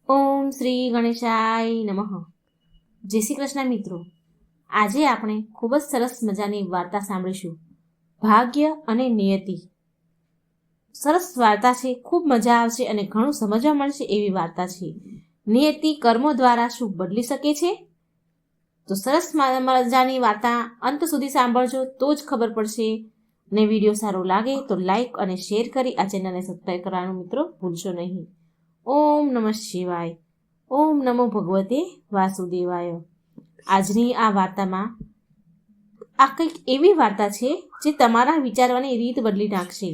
ઓમ શ્રી ગણેશાય નમઃ. જય શ્રી કૃષ્ણ મિત્રો. આજે આપણે ખૂબ જ સરસ મજાની વાર્તા સાંભળીશું. ભાગ્ય અને નિયતિ. સરસ વાર્તા છે, ખૂબ મજા આવશે અને ઘણું સમજવા મળશે એવી વાર્તા છે. નિયતિ કર્મો દ્વારા શું બદલી શકે છે? તો સરસ મજાની વાર્તા અંત સુધી સાંભળજો તો જ ખબર પડશે. અને વિડીયો સારો લાગે તો લાઈક અને શેર કરી આ ચેનલને સબસ્ક્રાઈબ કરવાનું મિત્રો ભૂલશો નહીં. ઓમ નમઃ શિવાય. ઓમ નમો ભગવતે વાસુદેવાય. આજની આ વાર્તામાં આ કંઈક એવી વાર્તા છે જે તમારા વિચારવાની રીત બદલી નાખશે.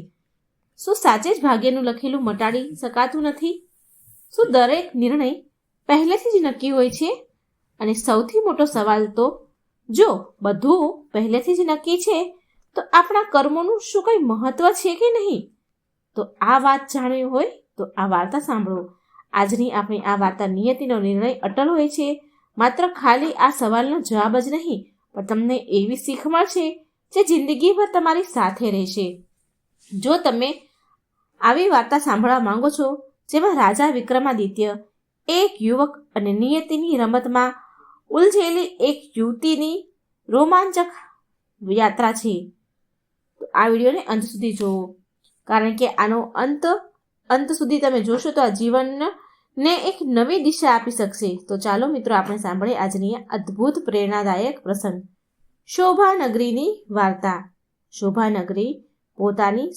શું સાચે જ ભાગ્યનું લખેલું મટાડી શકાતું નથી? શું દરેક નિર્ણય પહેલેથી જ નક્કી હોય છે? અને સૌથી મોટો સવાલ તો, જો બધું પહેલેથી જ નક્કી છે તો આપણા કર્મોનું શું કંઈ મહત્વ છે કે નહીં? તો આ વાત જાણવી હોય તો આ વાર્તા સાંભળો. આજની આપણી આ વાર્તા નિયતિનો નિર્ણય અટલ હોય છે. માત્ર ખાલી આ સવાલનો જવાબ જ નહીં, પણ તમને એવી શીખ મળશે જે જિંદગીભર તમારી સાથે રહેશે. જો તમે આવી વાર્તા સાંભળવા માંગો છો જેમાં રાજા વિક્રમાદિત્ય, એક યુવક અને નિયતિની રમતમાં ઉલઝેલી એક યુવતીની રોમાંચક યાત્રા છે, તો આ વિડીયોને અંત સુધી જુઓ. કારણ કે આનો અંત સુધી તમે જોશો તો આ જીવનને એક નવી દિશા આપી શકશે. તો ચાલો મિત્રો, આપણે સાંભળીએ આજની અદ્ભુત પ્રેરણાદાયક પ્રસંગ. શોભાનગરીની વાર્તા. શોભાનગરી પોતાની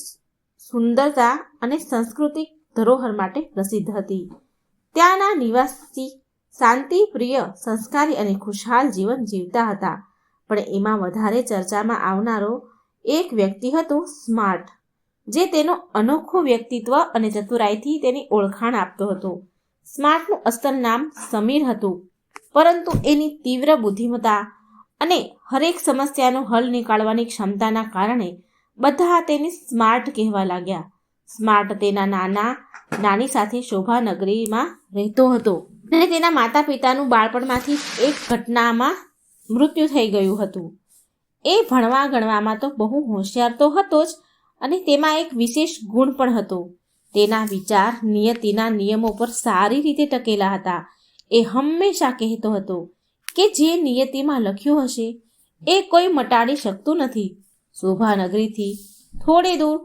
સુંદરતા અને સાંસ્કૃતિક ધરોહર માટે પ્રસિદ્ધ હતી. ત્યાંના નિવાસી શાંતિપ્રિય, સંસ્કારી અને ખુશહાલ જીવન જીવતા હતા. પણ એમાં વધારે ચર્ચામાં આવનારો એક વ્યક્તિ હતો સ્માર્ટ, જે તેનો અનોખો વ્યક્તિત્વ અને ચતુરાઈથી તેની ઓળખાણ આપતો હતો. સ્માર્ટનું અસલ નામ સમીર હતું, પરંતુ એની તીવ્ર બુદ્ધિમત્તા અને હરેક સમસ્યાનો હલ નીકાળવાની ક્ષમતાના કારણે બધા તેને સ્માર્ટ કહેવા લાગ્યા. સ્માર્ટ તેના નાની સાથે શોભાનગરીમાં રહેતો હતો અને તેના માતા પિતાનું બાળપણમાંથી એક ઘટનામાં મૃત્યુ થઈ ગયું હતું. એ ભણવા ગણવામાં તો બહુ હોશિયાર તો હતો જ, અને તેમાં એક વિશેષ ગુણ પણ હતો. તેના વિચાર નિયતિના નિયમો પર સારી રીતે ટકેલા હતા. એ હંમેશા કહેતો હતો કે જે નિયતિમાં લખ્યું હશે એ કોઈ મટાડી શકતું નથી. શોભાનગરીથી થોડે દૂર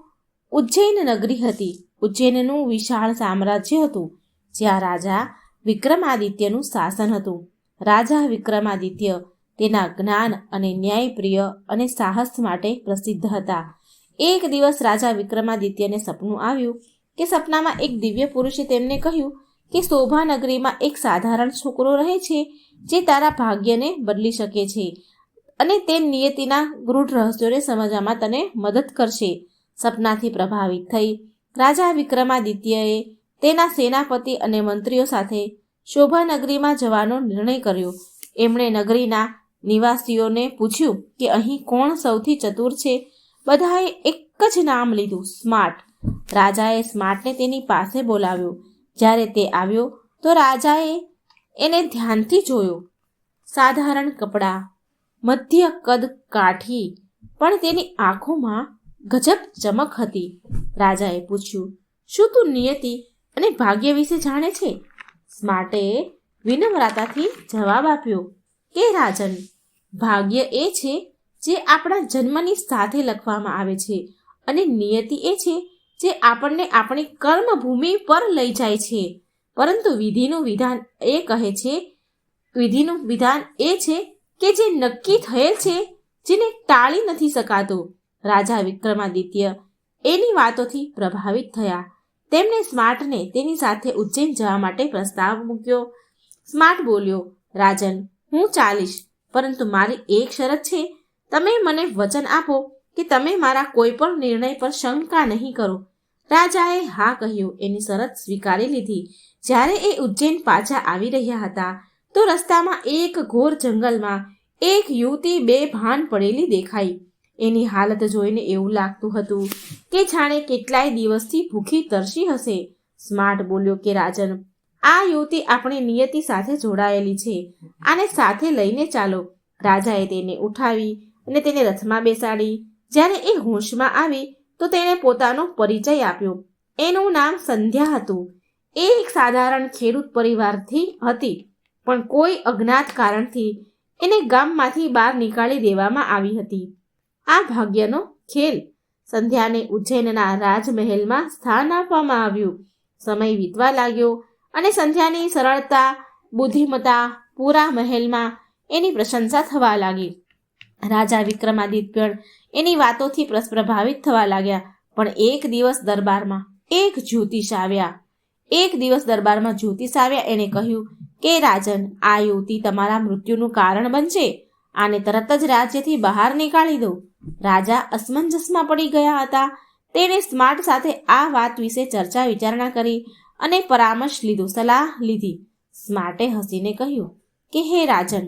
ઉજ્જૈન નગરી હતી. ઉજ્જૈનનું વિશાળ સામ્રાજ્ય હતું, જ્યાં રાજા વિક્રમાદિત્યનું શાસન હતું. રાજા વિક્રમાદિત્ય તેના જ્ઞાન અને ન્યાયપ્રિય અને સાહસ માટે પ્રસિદ્ધ હતા. એક દિવસ રાજા વિક્રમાદિત્યને સપનું આવ્યું કે સપનામાં એક દિવ્ય પુરુષે તેમને કહ્યું કે શોભાનગરીમાં એક સાધારણ છોકરો રહે છે જે તારા ભાગ્યને બદલી શકે છે અને તે નિયતિના ગૂઢ રહસ્યોને સમજવામાં તને મદદ કરશે. સપનાથી પ્રભાવિત થઈ રાજા વિક્રમાદિત્યએ તેના સેનાપતિ અને મંત્રીઓ સાથે શોભાનગરીમાં જવાનો નિર્ણય કર્યો. એમણે નગરીના નિવાસીઓને પૂછ્યું કે અહીં કોણ સૌથી ચતુર છે. બધાએ એક જ નામ લીધું, સ્માર્ટ. રાજાએ સ્માર્ટને તેની પાસે બોલાવ્યો. જ્યારે તે આવ્યો તો રાજાએ એને ધ્યાનથી જોયો. સાધારણ કપડાં, મધ્ય કદ કાઠી, પણ તેની આંખોમાં ગજબ ચમક હતી. રાજાએ પૂછ્યું, શું તું નિયતિ અને ભાગ્ય વિશે જાણે છે? સ્માર્ટે વિનમ્રતાથી જવાબ આપ્યો કે રાજન, ભાગ્ય એ છે જે આપણા જન્મની સાથે લખવામાં આવે છે, અને નિયતિ એ છે જે આપણને આપણી કર્મભૂમિ પર લઈ જાય છે. પરંતુ વિધિનું વિધાન એ છે કે જે નક્કી થયેલ છે, જેને ટાળી નથી શકાતું. રાજા વિક્રમાદિત્ય એની વાતોથી પ્રભાવિત થયા. તેમણે સ્માર્ટને તેની સાથે ઉજ્જૈન જવા માટે પ્રસ્તાવ મૂક્યો. સ્માર્ટ બોલ્યો, રાજન, હું ચાલીશ, પરંતુ મારી એક શરત છે. તમે મને વચન આપો કે તમે મારા કોઈ પણ નિર્ણય પર શંકા નહીં કરો. રાજાએ હા કહ્યું. એની શરત સ્વીકારી લીધી. જ્યારે એ ઉજ્જૈન પાછા આવી રહ્યા હતા તો રસ્તામાં એક ઘોર જંગલમાં એક યુવતી બેભાન પડેલી દેખાઈ. એની હાલત જોઈને એવું લાગતું હતું કે જાણે કેટલાય દિવસથી ભૂખી તરસી હશે. સ્માર્ટ બોલ્યો કે રાજન, આ યુવતી આપણી નિયતિ સાથે જોડાયેલી છે, આને સાથે લઈને ચાલો. રાજાએ તેને ઉઠાવી અને તેને રથમાં બેસાડી. જ્યારે એ હોશમાં આવી તો તેણે પોતાનો પરિચય આપ્યો. એનું નામ સંધ્યા હતું. એ એક સાધારણ ખેડૂત પરિવારથી હતી, પણ કોઈ અજ્ઞાત કારણથી એને ગામમાંથી બહાર નીકાળી દેવામાં આવી હતી. આ ભાગ્યનો ખેલ. સંધ્યાને ઉજ્જૈનના રાજમહેલમાં સ્થાન આપવામાં આવ્યું. સમય વીતવા લાગ્યો અને સંધ્યાની સરળતા, બુદ્ધિમત્તા પૂરા મહેલમાં એની પ્રશંસા થવા લાગી. રાજા વિક્રમાદિત્ય પણ એની વાતોથી પ્રભાવિત થવા લાગ્યા. પણ એક દિવસ દરબારમાં જ્યોતિષ આવ્યા. એણે કહ્યું કે રાજન, આ યુવતી તમારા મૃત્યુનું કારણ બનશે. આને તરત જ રાજ્યથી બહાર નીકાળી દો. રાજા અસમંજસમાં પડી ગયા હતા. તેણે સ્માર્ટ સાથે આ વાત વિશે ચર્ચા વિચારણા કરી અને પરામર્શ સલાહ લીધી. સ્માર્ટે હસીને કહ્યું કે હે રાજન,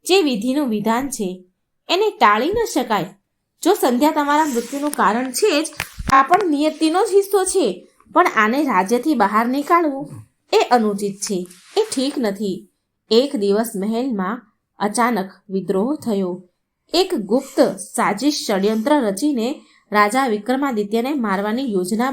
જે વિધિનું વિધાન છે એને ટાળી ન શકાય. જો સંધ્યા તમારા મૃત્યુનું કારણ છે જ, આ પણ નિયતિનો જ હિસ્સો છે. પણ આને રાજ્યથી બહાર નીકાળવું એ અનુચિત છે, એ ઠીક નથી. એક દિવસ મહેલમાં અચાનક વિદ્રોહ થયો. એક ગુપ્ત સાજિશ ષડયંત્ર રચીને રાજા વિક્રમાદિત્યને મારવાની યોજના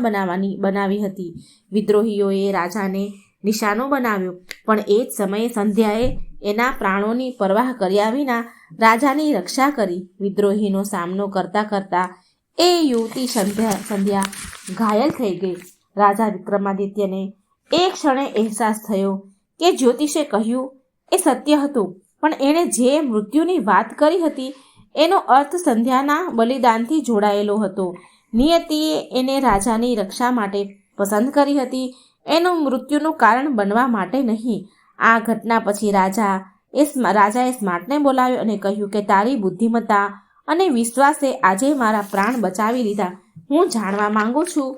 બનાવી હતી. વિદ્રોહીઓએ રાજાને નિશાનો બનાવ્યો, પણ એ જ સમયે સંધ્યાએ એના પ્રાણોની પરવાહ કર્યા વિના રાજાની રક્ષા કરી. વિદ્રોહીનો સામનો કરતા કરતા એ યુવતી સંધ્યા ઘાયલ થઈ ગઈ. રાજા વિક્રમાદિત્યને એ ક્ષણે અહેસાસ થયો કે જ્યોતિષે કહ્યું એ સત્ય હતું, પણ એણે જે મૃત્યુની વાત કરી હતી એનો અર્થ સંધ્યાના બલિદાનથી જોડાયેલો હતો. નિયતિએ એને રાજાની રક્ષા માટે પસંદ કરી હતી, એનું મૃત્યુનું કારણ બનવા માટે નહીં. આ ઘટના પછી રાજાએ સ્માર્ટને બોલાવ્યો અને કહ્યું કે તારી બુદ્ધિમત્તા અને વિશ્વાસે આજે મારા પ્રાણ બચાવી લીધા. હું જાણવા માંગુ છું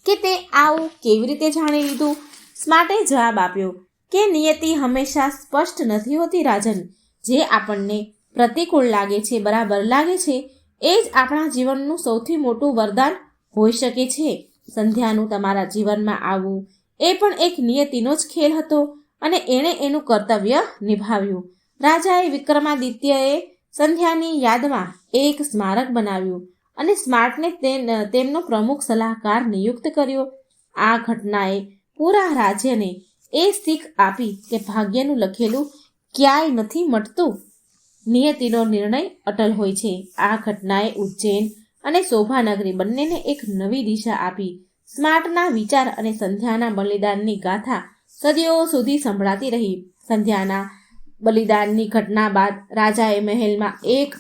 કે તે આવું કેવી રીતે જાણી લીધું? સ્માર્ટે જવાબ આપ્યો કે નિયતિ હંમેશા સ્પષ્ટ નથી હોતી રાજન. જે આપણને પ્રતિકૂળ લાગે છે, બરાબર લાગે છે, એ જ આપણા જીવનનું સૌથી મોટું વરદાન હોઈ શકે છે. સંધ્યાનું તમારા જીવનમાં આવવું એ પણ એક નિયતિનો જ ખેલ હતો અને એણે એનું કર્તવ્ય નિભાવ્યું. રાજાએ વિક્રમાદિત્યએ સંધ્યાની યાદમાં એક સ્મારક બનાવ્યું અને સ્માર્ટને તેમનો પ્રમુખ સલાહકાર નિયુક્ત કર્યો. આ ઘટનાએ પૂરા રાજ્યને એ શીખ આપી કે ભાગ્યનું લખેલું ક્યાંય નથી મટતું, નિયતિનો નિર્ણય અટલ હોય છે. આ ઘટનાએ ઉજ્જૈન અને શોભાનગરી બંનેને એક નવી દિશા આપી. સ્માર્ટના વિચાર અને સંધ્યાના બલિદાનની ગાથા સદીઓ સુધી સંભળાતી રહી. સંધ્યાના બલિદાનની ઘટના બાદ રાજાએ મહેલમાં એક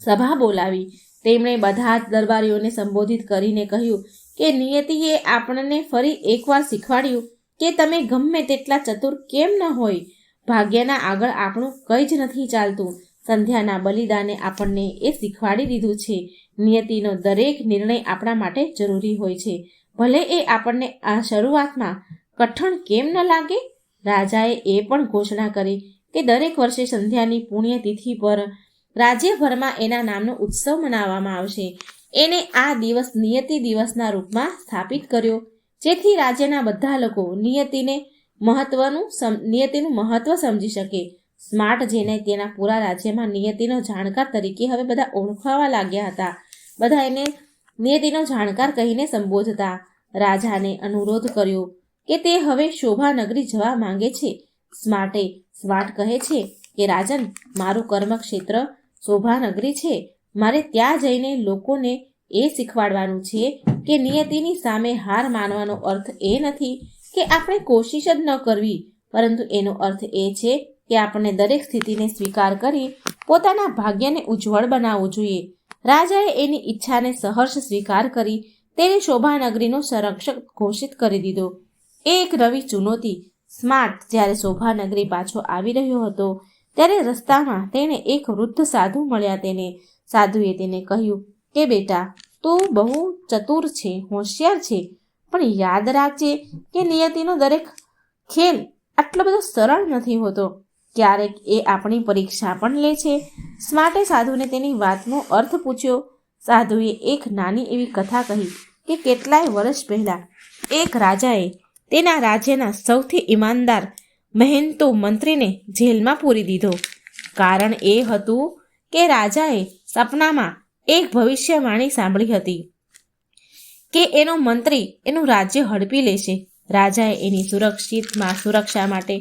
સભા બોલાવી. તેમણે બધા જ દરબારીઓને સંબોધિત કરીને કહ્યું કે નિયતિએ આપણને ફરી એકવાર શીખવાડ્યું કે તમે ગમે તેટલા ચતુર કેમ ન હોય, ભાગ્યના આગળ આપણું કંઈ જ નથી ચાલતું. સંધ્યાના બલિદાને આપણને એ શીખવાડી દીધું છે, નિયતિનો દરેક નિર્ણય આપણા માટે જરૂરી હોય છે, ભલે એ આપણને આ શરૂઆતમાં કઠણ કેમ ન લાગે. રાજાએ એ પણ ઘોષણા કરી કે દરેક વર્ષે સંધ્યાની પુણ્યતિથિ પર રાજ્યભરમાં એના નામનો ઉત્સવ મનાવવામાં આવશે. એને આ દિવસ નિયતિ દિવસના રૂપમાં સ્થાપિત કર્યો, જેથી રાજ્યના બધા લોકો નિયતિનું મહત્વ સમજી શકે. સ્માર્ટ, જેને તેના પૂરા રાજ્યમાં નિયતિનો જાણકાર તરીકે હવે બધા ઓળખાવા લાગ્યા હતા, બધા એને નિયતિનો જાણકાર કહીને સંબોધતા. રાજાને અનુરોધ કર્યો કે તે હવે શોભાનગરી જવા માંગે છે. સ્માર્ટ કહે છે કે રાજન, મારું કર્મક્ષેત્ર શોભાનગરી છે. મારે ત્યાં જઈને લોકોને એ શીખવાડવાનું છે કે નિયતિની સામે હાર માનવાનો અર્થ એ નથી કે આપણે કોશિશ જ ન કરવી, પરંતુ એનો અર્થ એ છે કે આપણે દરેક સ્થિતિને સ્વીકાર કરી પોતાના ભાગ્યને ઉજ્જવળ બનાવવું જોઈએ. રાજાએ એની ઈચ્છાને સહર્ષ સ્વીકાર કરી તેને શોભાનગરીનો સંરક્ષક ઘોષિત કરી દીધો. એક નવી ચુનૌતી. સ્માર્ટ જ્યારે શોભાનગરી પાછો આવી રહ્યો હતો ત્યારે રસ્તામાં તેને એક વૃદ્ધ સાધુ મળ્યા. સાધુએ તેને કહ્યું કે બેટા, તું બહુ ચતુર છે, હોશિયાર છે, પણ યાદ રાખજે કે નિયતિનો દરેક ખેલ આટલો બધો સરળ નથી હોતો. ક્યારેક એ આપણી પરીક્ષા પણ લે છે. સ્માર્ટે સાધુને તેની વાતનો અર્થ પૂછ્યો. સાધુએ એક નાની એવી કથા કહી કે કેટલાય વર્ષ પહેલા એક રાજાએ તેના રાજ્યના સૌથી ઈમાનદાર મહેનતુ મંત્રીને જેલમાં પૂરી દીધો. કારણ એ હતું કે રાજાએ સપનામાં એક ભવિષ્યવાણી સાંભળી હતી કે એનો મંત્રી એનું રાજ્ય હડપી લેશે. રાજાએ એની સુરક્ષા માટે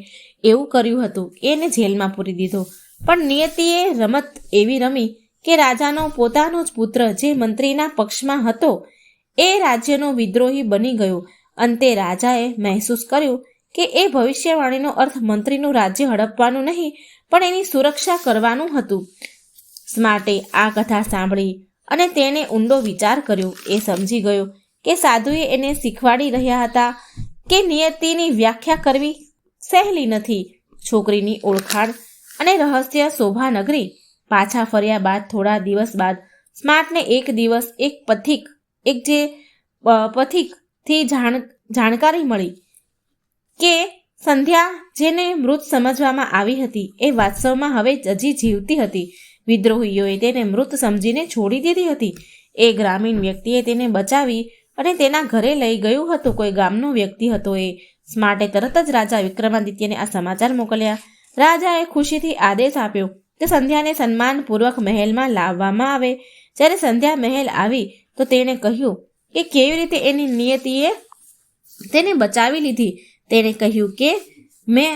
એવું કર્યું હતું કે એને જેલમાં પૂરી દીધો. પણ નિયતિએ રમત એવી રમી કે રાજાનો પોતાનો જ પુત્ર જે મંત્રીના પક્ષમાં હતો એ રાજ્યનો વિદ્રોહી બની ગયો. અંતે રાજાએ મહેસૂસ કર્યું કે એ ભવિષ્યવાણીનો અર્થ મંત્રીનું રાજ્ય હડપવાનું નહીં પણ એની સુરક્ષા કરવાનું હતું. સ્માર્ટે આ કથા સાંભળી અને તેણે ઊંડો વિચાર કર્યો. એ સમજી ગયો કે સાધુએ એને શીખવાડી રહ્યા હતા કે નિયતિની વ્યાખ્યા કરવી સહેલી નથી. છોકરીની ઓળખાણ અને રહસ્ય શોભાનગરી પાછા ફર્યા બાદ થોડા દિવસ બાદ સ્માર્ટને એક દિવસ એક પથિકથી જાણકારી મળી કે સંધ્યા જેને મૃત સમજવામાં આવી હતી એ વાસ્તવમાં હવે હજી જીવતી હતી. વિદ્રોહીઓએ તેને મૃત સમજીને છોડી દીધી હતી. એ ગ્રામીણ વ્યક્તિએ તેને બચાવી અને તેના ઘરે લઈ ગયું હતું. કોઈ ગામનો વ્યક્તિ હતો એ. સ્માર્ટે તરત જ રાજા વિક્રમાદિત્યને આ સમાચાર મોકલ્યા. રાજાએ ખુશીથી આદેશ આપ્યો કે સંધ્યાને સન્માનપૂર્વક મહેલમાં લાવવામાં આવે. જ્યારે સંધ્યા મહેલ આવી તો તેણે કહ્યું કે કેવી રીતે એની નિયતિએ તેને બચાવી લીધી. તેણે કહ્યું કે મેં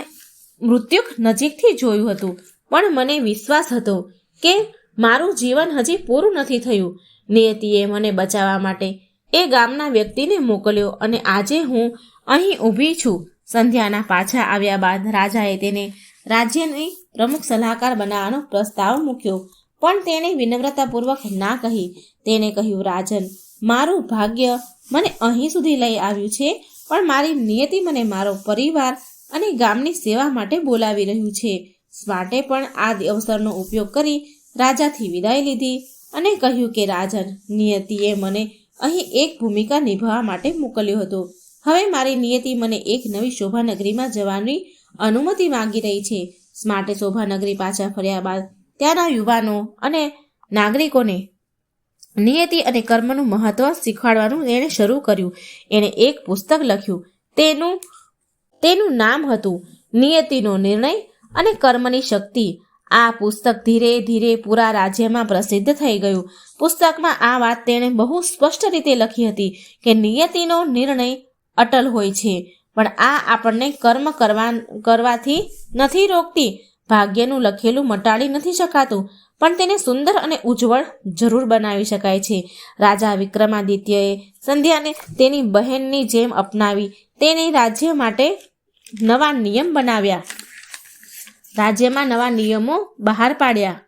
મૃત્યુ નજીકથી જોયું હતું પણ મને વિશ્વાસ હતો કે મારું જીવન હજી પૂરું નથી થયું. નિયતિએ મને બચાવવા માટે એ ગામના વ્યક્તિને મોકલ્યો અને આજે હું અહીં ઊભી છું. સંધ્યાના પાછા આવ્યા બાદ રાજાએ તેને રાજ્યની પ્રમુખ સલાહકાર બનાવવાનો પ્રસ્તાવ મૂક્યો પણ તેણે વિનમ્રતાપૂર્વક ના કહી. તેણે કહ્યું, રાજન, મારું ભાગ્ય મને અહીં સુધી લઈ આવ્યું છે પણ મારી નિયતિ મને મારો પરિવાર અને ગામની સેવા માટે બોલાવી રહ્યું છે. સ્માર્ટે પણ આ અવસરનો ઉપયોગ કરી રાજાથી વિદાય લીધી અને કહ્યું કે રાજન, નિયતિએ મને અહીં એક ભૂમિકા નિભાવવા માટે મોકલ્યો હતો. હવે મારી નિયતિ મને એક નવી શોભાનગરીમાં જવાની અનુમતિ માંગી રહી છે. સ્માર્ટે શોભાનગરી પાછા ફર્યા બાદ ત્યાંના યુવાનો અને નાગરિકોને નિયતિ અને કર્મનું મહત્વ શીખવાડવાનું એણે શરૂ કર્યું. એણે એક પુસ્તક લખ્યું. તેનું નામ હતું નિયતિનો નિર્ણય અને કર્મની શક્તિ. આ પુસ્તક ધીરે ધીરે પૂરા રાજ્યમાં પ્રસિદ્ધ થઈ ગયું. પુસ્તકમાં આ વાત તેણે બહુ સ્પષ્ટ રીતે લખી હતી કે નિયતિનો નિર્ણય અટલ હોય છે પણ આ આપણને કર્મ કરવાથી નથી રોકતી. ભાગ્યનું લખેલું મટાડી નથી શકાતું પણ તેને સુંદર અને ઉજ્જવળ જરૂર બનાવી શકાય છે. રાજા વિક્રમાદિત્યએ સંધ્યાને તેની બહેનની જેમ અપનાવી. તેને રાજ્યમાં નવા નિયમો બહાર પાડ્યા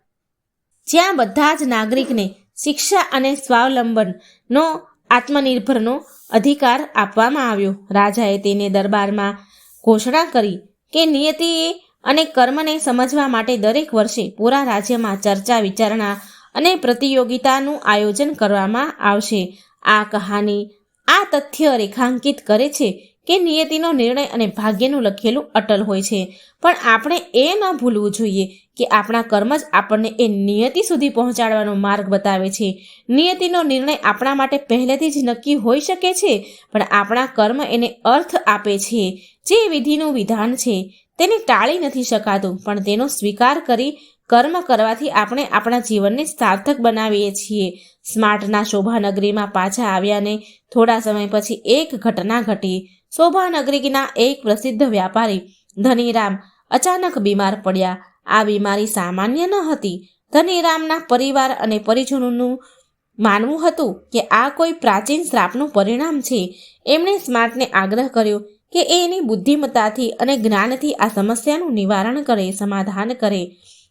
જ્યાં બધા જ નાગરિકને શિક્ષા અને સ્વાવલંબનનો આત્મનિર્ભરનો અધિકાર આપવામાં આવ્યો. રાજાએ તેને દરબારમાં ઘોષણા કરી કે નિયતિ અને કર્મને સમજવા માટે દરેક વર્ષે પૂરા રાજ્યમાં ચર્ચા વિચારણા અને પ્રતિયોગિતાનું આયોજન કરવામાં આવશે. આ કહાની આ તથ્ય રેખાંકિત કરે છે કે નિયતિનો નિર્ણય અને ભાગ્યનું લખેલું અટલ હોય છે પણ આપણે એ ન ભૂલવું જોઈએ કે આપણા કર્મ જ આપણને એ નિયતિ સુધી પહોંચાડવાનો માર્ગ બતાવે છે. નિયતિનો નિર્ણય આપણા માટે પહેલેથી જ નક્કી હોઈ શકે છે પણ આપણા કર્મ એને અર્થ આપે છે. જે વિધિનું વિધાન છે તેને ટાળી નથી શકાતું પણ તેનો સ્વીકાર કરી કર્મ કરવાથી આપણે આપણા જીવનને સાર્થક બનાવીએ છીએ. સ્માર્ટના શોભાનગરીમાં પાછા આવ્યાને થોડા સમય પછી એક ઘટના ઘટી. શોભાનગરીના એક પ્રસિદ્ધ વ્યાપારી ધનીરામ અચાનક બીમાર પડ્યા. આ બીમારી સામાન્ય ન હતી. ધનીરામના પરિવાર અને પરિજનોનું માનવું હતું કે આ કોઈ પ્રાચીન શ્રાપનું પરિણામ છે. એમણે સ્માર્ટને આગ્રહ કર્યો કે એની બુદ્ધિમત્તાથી અને જ્ઞાનથી આ સમસ્યાનું સમાધાન કરે.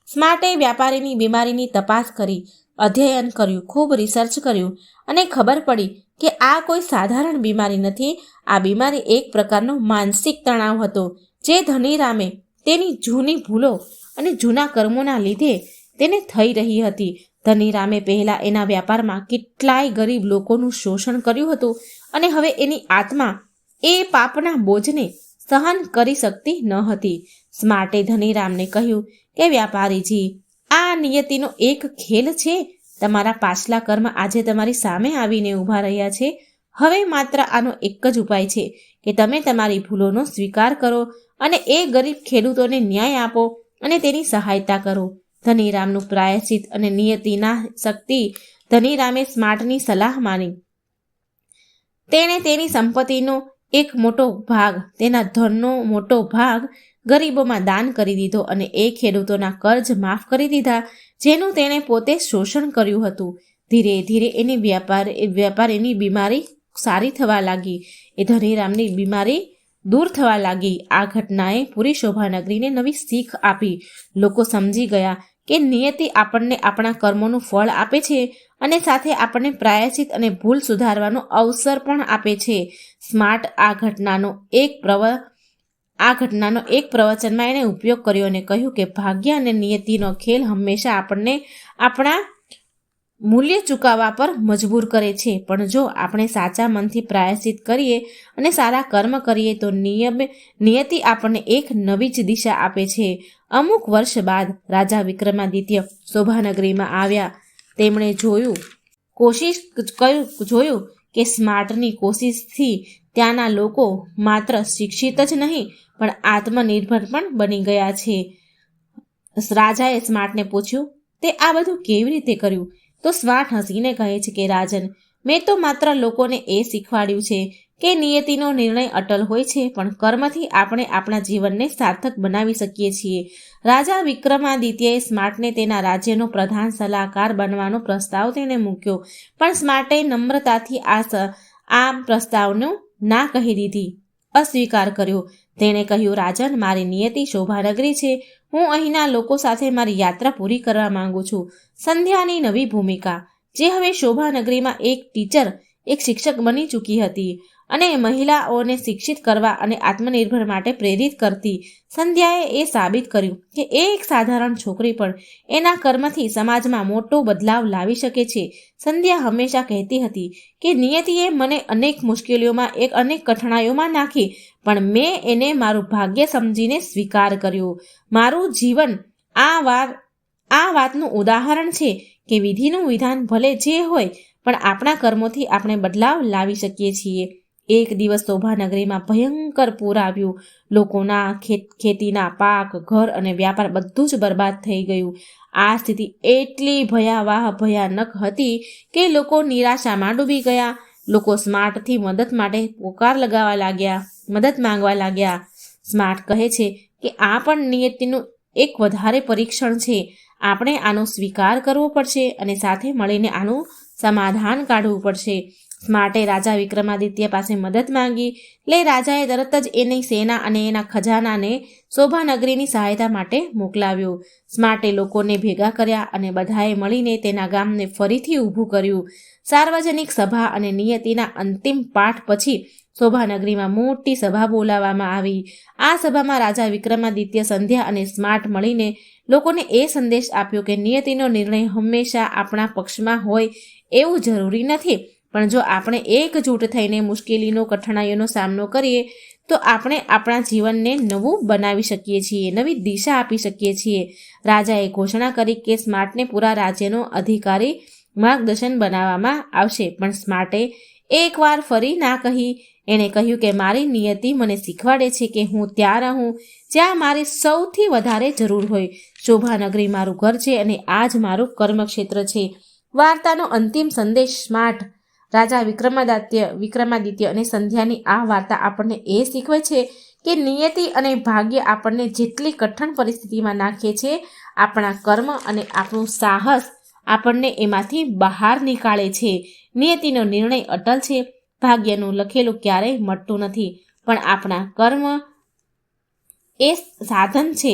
સ્માર્ટે વ્યાપારીની બીમારીની તપાસ કરી, અધ્યયન કર્યું, ખૂબ રિસર્ચ કર્યું અને ખબર પડી કે આ કોઈ સાધારણ બીમારી નથી. આ બીમારી એક પ્રકારનો માનસિક તણાવ હતો જે ધનીરામે તેની જૂની ભૂલો અને જૂના કર્મોના લીધે તેને થઈ રહી હતી. ધનીરામે પહેલાં એના વ્યાપારમાં કેટલાય ગરીબ લોકોનું શોષણ કર્યું હતું અને હવે એની આત્મા એ પાપના બોજને સહન કરી શકતી ન હતી. સ્માર્ટે ધનીરામને કહ્યું કે વ્યાપારીજી, આ નિયતિનો એક ખેલ છે. તમારા પાછલા કર્મ આજે તમારી સામે આવીને ઊભા રહ્યા છે. હવે માત્ર આનો એક જ ઉપાય છે કે તમે તમારી ભૂલોનો સ્વીકાર કરો અને એ ગરીબ ખેડૂતોને ન્યાય આપો અને તેની સહાયતા કરો. ધનીરામનું પ્રાયશ્ચિત અને નિયતિના શક્તિ. ધનીરામે સ્માર્ટની સલાહ માની. તેણે તેની સંપત્તિનો એક મોટો ભાગ, તેના ધનનો મોટો ભાગ ગરીબોમાં દાન કરી દીધો અને એ ખેડૂતોના કર્જ માફ કરી દીધા જેનું તેણે પોતે શોષણ કર્યું હતું. ધીરે ધીરે વેપારીની બીમારી સારી થવા લાગી. એ ધનીરામની બીમારી દૂર થવા લાગી. આ ઘટનાએ પૂરી શોભાનગરીને નવી શીખ આપી. લોકો સમજી ગયા કે નિયતિ આપણને આપણા કર્મોનું ફળ આપે છે અને સાથે આપણને પ્રાયશ્ચિત અને ભૂલ સુધારવાનો અવસર પણ આપે છે. સ્માર્ટ આ ઘટનાનો એક પ્રવચનમાં એણે ઉપયોગ કર્યો અને કહ્યું કે ભાગ્ય અને નિયતિનો ખેલ હંમેશા આપણને આપણા મૂલ્ય ચૂકવવા પર મજબૂર કરે છે, પણ જો આપણે સાચા મનથી પ્રાયશ્ચિત કરીએ અને સારા કર્મ કરીએ તો નિયતિ આપણને એક નવી જ દિશા આપે છે. અમુક વર્ષ બાદ રાજા વિક્રમાદિત્ય શોભાનગરીમાં આવ્યા. તેમણે જોયું કે સ્માર્ટની કોશિશથી ત્યાંના લોકો માત્ર શિક્ષિત જ નહીં પણ આત્મનિર્ભર પણ બની ગયા છે. રાજાએ સ્માર્ટને પૂછ્યું, તે આ બધું કેવી રીતે કર્યું? તો સ્માર્ટ હસીને કહે છે કે રાજન, મેં તો માત્ર લોકોને એ શીખવાડ્યું છે કે નિયતિનો નિર્ણય અટલ હોય છે, પણ કર્મથી આપણે આપણા જીવનને સાર્થક બનાવી શકીએ છીએ. રાજા વિક્રમાદિત્યએ સ્માર્ટને તેના રાજ્યનો પ્રધાન સલાહકાર બનવાનો પ્રસ્તાવ તેણે મૂક્યો, પણ સ્માર્ટે નમ્રતાથી આ પ્રસ્તાવનો ના કહી દીધી, અસ્વીકાર કર્યો. તેણે કહ્યું, રાજન, મારી નિયતિ શોભાનગરી છે. હું અહીંના લોકો સાથે મારી યાત્રા પૂરી કરવા માંગુ છું. સંધ્યાની નવી ભૂમિકા, જે હવે શોભાનગરીમાં એક શિક્ષક બની ચૂકી હતી અને મહિલાઓને શિક્ષિત કરવા અને આત્મનિર્ભર માટે પ્રેરિત કરતી. સંધ્યાએ એ સાબિત કર્યું કે એક સાધારણ છોકરી પણ એના કર્મથી સમાજમાં મોટો બદલાવ લાવી શકે છે. સંધ્યા હંમેશા કહેતી હતી કે નિયતિએ મને અનેક મુશ્કેલીઓમાં અનેક કઠણાઈઓમાં નાખી, પણ મેં એને મારું ભાગ્ય સમજીને સ્વીકાર કર્યો. મારું જીવન આ વાતનું ઉદાહરણ છે કે વિધિનું વિધાન ભલે જે હોય પણ આપણા કર્મોથી આપણે બદલાવ લાવી શકીએ છીએ. એક દિવસ શોભાનગરીમાં ભયંકર પૂર આવ્યું. લોકોના ખેતીના પાક, ઘર અને વ્યાપાર બધું જ બરબાદ થઈ ગયું. આ સ્થિતિ એટલી ભયાનક હતી કે લોકો નિરાશામાં ડૂબી ગયા. લોકો સ્માર્ટથી મદદ માટે મદદ માંગવા લાગ્યા. સ્માર્ટ કહે છે કે આ પણ નિયતિનું એક વધારે પરીક્ષણ છે. આપણે આનો સ્વીકાર કરવો પડશે અને સાથે મળીને આનું સમાધાન કાઢવું પડશે. સ્માર્ટે રાજા વિક્રમાદિત્ય પાસે મદદ માંગી. રાજાએ તરત જ એની સેના અને એના ખજાનાને શોભાનગરીની સહાયતા માટે મોકલાવ્યો. સ્માર્ટે લોકોને ભેગા કર્યા અને બધાએ મળીને તેના ગામને ફરીથી ઊભું કર્યું. સાર્વજનિક સભા અને નિયતિના અંતિમ પાઠ પછી શોભાનગરીમાં મોટી સભા બોલાવવામાં આવી. આ સભામાં રાજા વિક્રમાદિત્ય, સંધ્યા અને સ્માર્ટ મળીને લોકોને એ સંદેશ આપ્યો કે નિયતિનો નિર્ણય હંમેશા આપણા પક્ષમાં હોય એવું જરૂરી નથી, પણ જો આપણે એકજૂટ થઈને મુશ્કેલીનો, કઠણાઈઓનો સામનો કરીએ તો આપણે આપણા જીવનને નવું બનાવી શકીએ છીએ, નવી દિશા આપી શકીએ છીએ. રાજાએ ઘોષણા કરી કે સ્માર્ટને પૂરા રાજ્યનો અધિકારી માર્ગદર્શન બનાવવામાં આવશે, પણ સ્માર્ટે એકવાર ફરી ના કહી. એણે કહ્યું કે મારી નિયતિ મને શીખવાડે છે કે હું ત્યાં રહું જ્યાં મારી સૌથી વધારે જરૂર હોય. શોભાનગરી મારું ઘર છે અને આ જ મારું કર્મક્ષેત્ર છે. વાર્તાનો અંતિમ સંદેશ સ્માર્ટ, રાજા વિક્રમાદિત્ય અને સંધ્યાની આ વાર્તા આપણને એ શીખવે છે કે નિયતિ અને ભાગ્ય આપણને જેટલી કઠણ પરિસ્થિતિમાં નાખે છે, આપણા કર્મ અને આપણું સાહસ આપણને એમાંથી બહાર નીકાળે છે. નિયતિનો નિર્ણય અટલ છે. ભાગ્યનું લખેલું ક્યારેય મળતું નથી, પણ આપણા કર્મ એ સાધન છે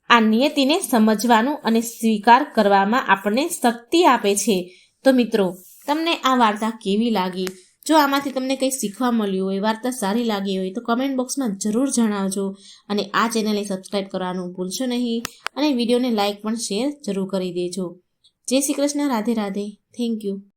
આ નિયતિને સમજવાનું અને સ્વીકાર કરવામાં આપણને શક્તિ આપે છે. તો મિત્રો, તમને આ વાર્તા કેવી લાગી? જો આમાંથી તમને કંઈ શીખવા મળ્યું હોય, વાર્તા સારી લાગી હોય તો કમેન્ટ બોક્સમાં જરૂર જણાવજો અને આ ચેનલને સબસ્ક્રાઈબ કરવાનું ભૂલશો નહીં અને વિડીયોને લાઇક પણ શેર જરૂર કરી દેજો. જય શ્રી કૃષ્ણ. રાધે રાધે. Thank you.